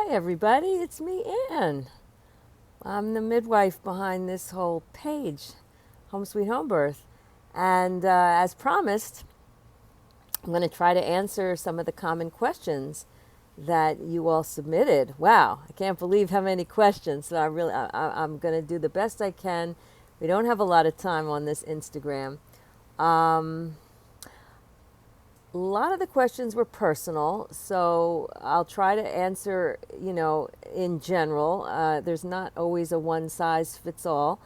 Hi everybody, it's me, Ann. I'm the midwife behind this whole page, Home Sweet Home Birth. And as promised, I'm going to try to answer some of the common questions that you all submitted. Wow, I can't believe how many questions. So I'm going to do the best I can. We don't have a lot of time on this Instagram. A lot of the questions were personal, so I'll try to answer, in general. There's not always a one size fits all.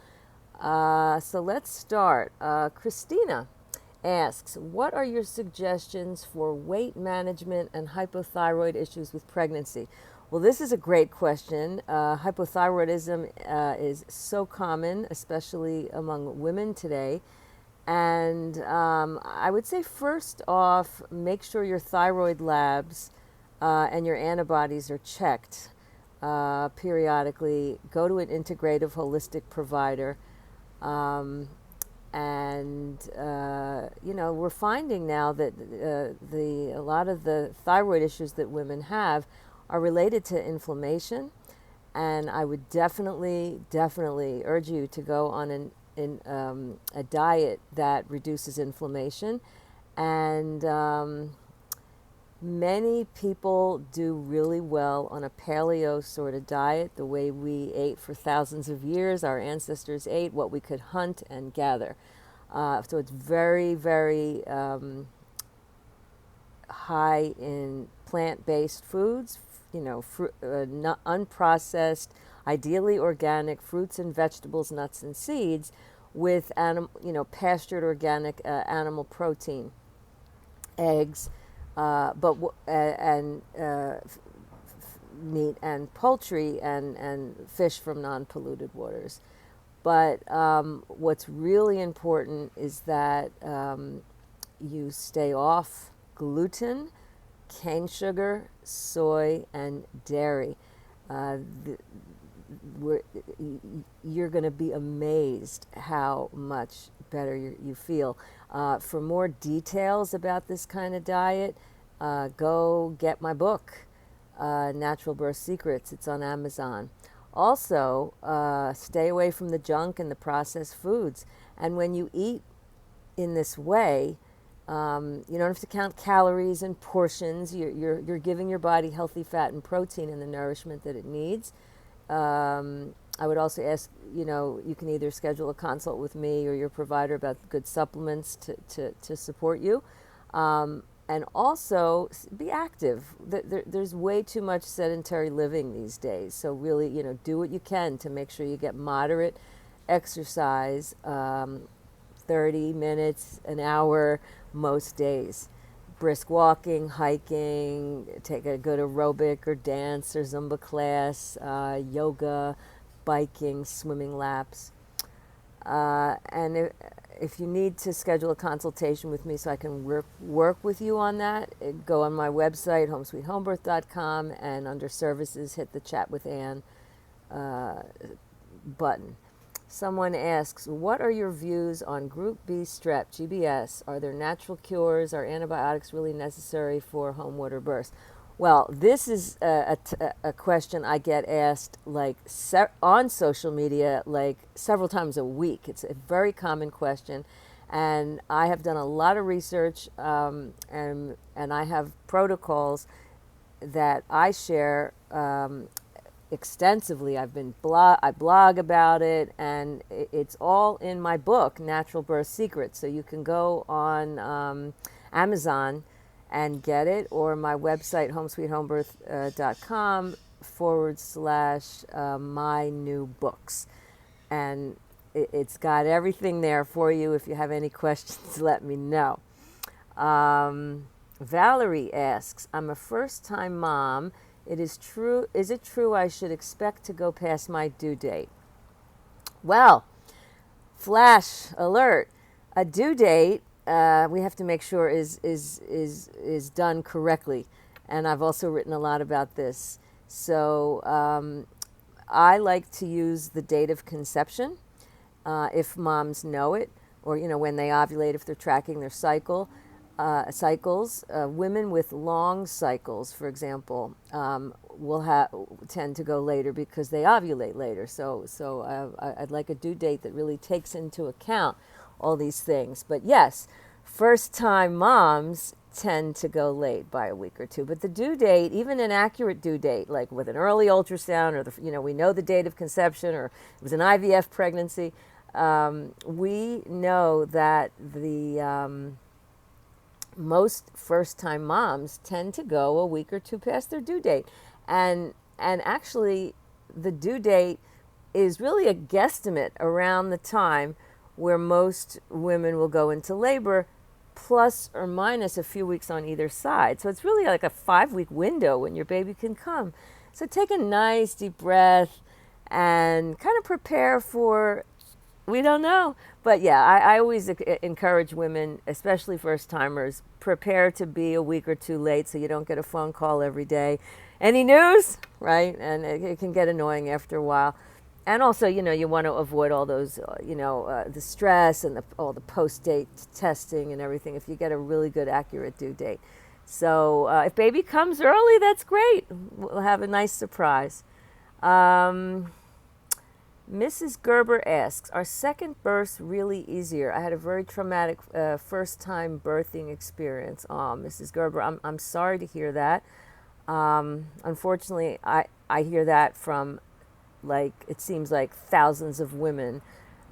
So let's start. Christina asks, what are your suggestions for weight management and hypothyroid issues with pregnancy? Well, this is a great question. Hypothyroidism is so common, especially among women today. And I would say, first off, make sure your thyroid labs and your antibodies are checked periodically. Go to an integrative holistic provider. We're finding now that a lot of the thyroid issues that women have are related to inflammation. And I would definitely urge you to go on a diet that reduces inflammation. And many people do really well on a paleo sort of diet, the way we ate for thousands of years. Our ancestors ate what we could hunt and gather. So it's very, very high in plant-based foods, unprocessed, ideally organic fruits and vegetables, nuts and seeds, with pastured organic animal protein, eggs, meat and poultry and fish from non-polluted waters. But what's really important is that you stay off gluten, cane sugar, soy, and dairy. You're going to be amazed how much better you feel. For more details about this kind of diet, go get my book, Natural Birth Secrets. It's on Amazon. Also, stay away from the junk and the processed foods. And when you eat in this way, you don't have to count calories and portions. You're giving your body healthy fat and protein and the nourishment that it needs. I would also ask, you can either schedule a consult with me or your provider about good supplements to support you. And also be active. There's way too much sedentary living these days. So really, do what you can to make sure you get moderate exercise, 30 minutes, an hour, most days. Brisk walking, hiking, take a good aerobic or dance or Zumba class, yoga, biking, swimming laps. And if you need to schedule a consultation with me so I can work with you on that, go on my website, homesweethomebirth.com, and under services, hit the Chat with Ann button. Someone asks, what are your views on Group B strep, GBS? Are there natural cures? Are antibiotics really necessary for home water births? Well, this is a question I get asked on social media several times a week. It's a very common question, and I have done a lot of research, and I have protocols that I share extensively. I blog about it, and it's all in my book, Natural Birth Secrets. So you can go on Amazon and get it, or my website, homesweethomebirth.com / my new books. And it's got everything there for you. If you have any questions, let me know. Valerie asks, I'm a first-time mom. Is it true I should expect to go past my due date? Well, flash alert, a due date we have to make sure is done correctly. And I've also written a lot about this. So I like to use the date of conception if moms know it, or when they ovulate, if they're tracking their cycle. cycles. Women with long cycles, for example, will tend to go later because they ovulate later. I'd like a due date that really takes into account all these things. But yes, first-time moms tend to go late by a week or two. But the due date, even an accurate due date, like with an early ultrasound, or we know the date of conception, or it was an IVF pregnancy, we know that the most first-time moms tend to go a week or two past their due date, and actually, the due date is really a guesstimate around the time where most women will go into labor, plus or minus a few weeks on either side. So it's really like a 5-week window when your baby can come. So take a nice deep breath and kind of prepare for, we don't know. But yeah, I always encourage women, especially first timers, prepare to be a week or two late so you don't get a phone call every day. Any news? Right? And it can get annoying after a while. And also, you want to avoid all those, the stress and all the post-date testing and everything if you get a really good, accurate due date. So if baby comes early, that's great. We'll have a nice surprise. Mrs. Gerber asks, are second births really easier? I had a very traumatic first-time birthing experience. Oh, Mrs. Gerber, I'm sorry to hear that. Unfortunately, I hear that from, it seems like thousands of women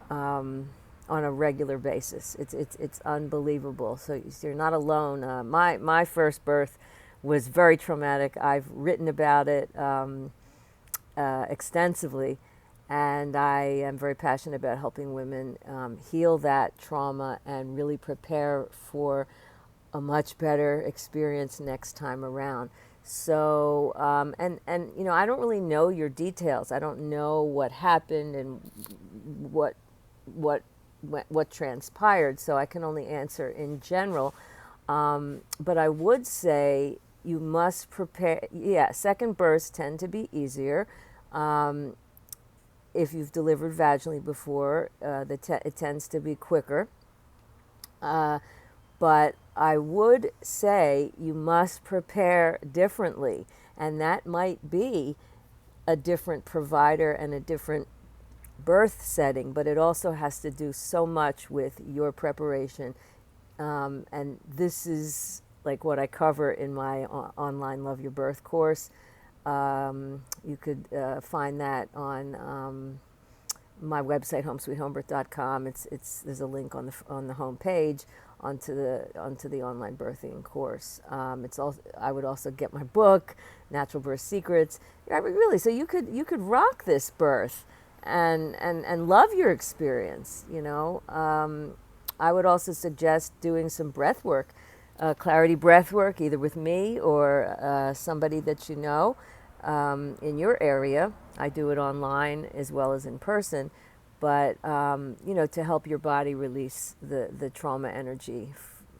on a regular basis. It's unbelievable. So you're not alone. My first birth was very traumatic. I've written about it extensively, and I am very passionate about helping women heal that trauma and really prepare for a much better experience next time around. So, and I don't really know your details. I don't know what happened and what transpired. So I can only answer in general. But I would say you must prepare. Yeah, second births tend to be easier. If you've delivered vaginally before, it tends to be quicker. But I would say you must prepare differently, and that might be a different provider and a different birth setting, but it also has to do so much with your preparation. And this is like what I cover in my online Love Your Birth course. You could find that on my website, homesweethomebirth.com. There's a link on the home page onto the online birthing course. I would also get my book, Natural Birth Secrets. Really, so you could rock this birth and love your experience. I would also suggest doing some breath work, clarity breath work, either with me or somebody that you know in your area. I do it online as well as in person, but to help your body release the trauma energy,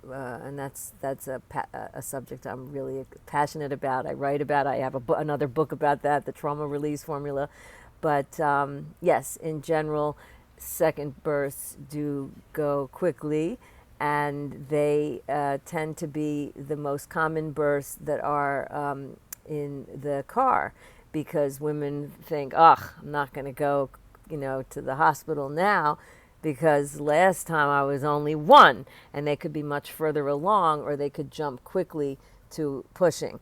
and that's a subject I'm really passionate about. I write about. I have another book about that, the trauma release formula. But yes, in general, second births do go quickly, and they tend to be the most common births that are in the car, because women think, I'm not going to go, to the hospital now, because last time I was only one, and they could be much further along, or they could jump quickly to pushing.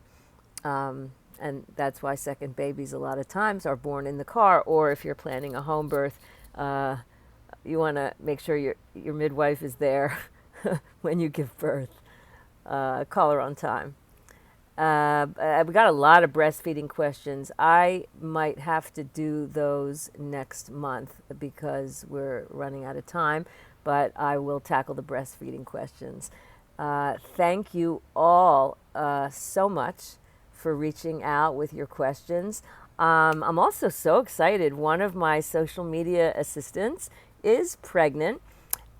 And that's why second babies a lot of times are born in the car, or if you're planning a home birth, you want to make sure your midwife is there when you give birth. Call her on time. We got a lot of breastfeeding questions. I might have to do those next month because we're running out of time, but I will tackle the breastfeeding questions. Thank you all so much for reaching out with your questions. I'm also so excited. One of my social media assistants is pregnant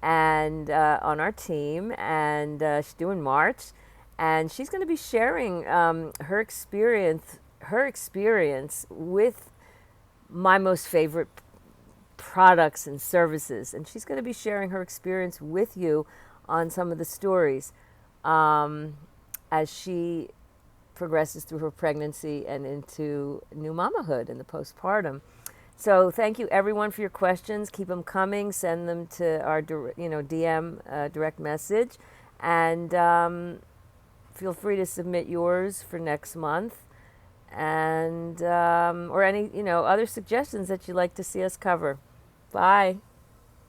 and on our team, and she's due in March. And she's going to be sharing her experience with my most favorite products and services. And she's going to be sharing her experience with you on some of the stories. as she progresses through her pregnancy and into new mamahood and the postpartum. So thank you everyone for your questions. Keep them coming. Send them to our DM direct message, and feel free to submit yours for next month, and or any other suggestions that you'd like to see us cover. Bye.